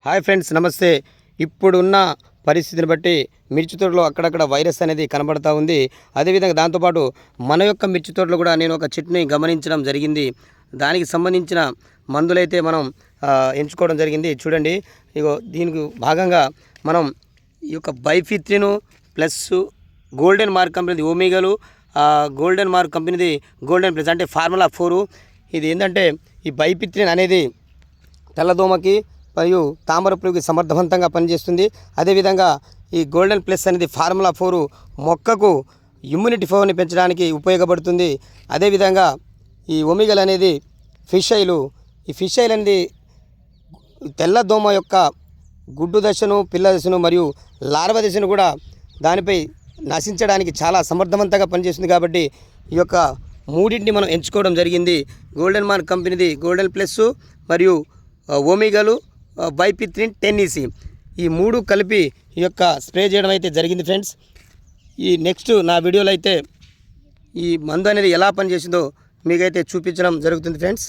Hi friends, నమస్తే. ఇప్పుడున్న పరిస్థితిని బట్టి మిర్చి తోటలో అక్కడక్కడ వైరస్ అనేది కనబడతా ఉంది. అదేవిధంగా దాంతోపాటు మన యొక్క మిర్చి తోటలో కూడా నేను ఒక చెట్టుని గమనించడం జరిగింది. దానికి సంబంధించిన మందులైతే మనం ఎంచుకోవడం జరిగింది. చూడండి, ఇగో దీనికి భాగంగా మనం ఈ యొక్క బైఫిత్రిన్ ప్లస్ గోల్డెన్ మార్క్ కంపెనీది ఓమేగాలు, గోల్డెన్ మార్క్ కంపెనీది గోల్డెన్ ప్లస్ అంటే ఫార్ములా 4. ఇది ఏంటంటే ఈ బైఫిత్రిన్ అనేది తెల్లదోమకి మరియు తామర పురుగుకి సమర్థవంతంగా పనిచేస్తుంది. అదేవిధంగా ఈ గోల్డెన్ ప్లస్ అనేది ఫార్ములా 4 మొక్కకు ఇమ్యూనిటీ పవర్ని పెంచడానికి ఉపయోగపడుతుంది. అదేవిధంగా ఈ ఒమేగాల్ అనేది ఫిష్ ఆయిల్. ఈ ఫిష్ ఆయిల్ అనేది తెల్లదోమ యొక్క గుడ్డు దశను, పిల్ల దశను మరియు లార్వా దశను కూడా దానిపై నశించడానికి చాలా సమర్థవంతంగా పనిచేస్తుంది. కాబట్టి ఈ యొక్క మూడింటిని మనం ఎంచుకోవడం జరిగింది. గోల్డెన్ మార్క్ కంపెనీది గోల్డెన్ ప్లస్ మరియు ఓమేగాలు బైఫిత్రిన్ 10EC ఈ మూడు కలిపి ఈ యొక్క స్ప్రే చేయడం అయితే జరిగింది ఫ్రెండ్స్. ఈ నెక్స్ట్ నా వీడియోలో అయితే ఈ మందు అనేది ఎలా పనిచేసిందో మీకైతే చూపించడం జరుగుతుంది ఫ్రెండ్స్.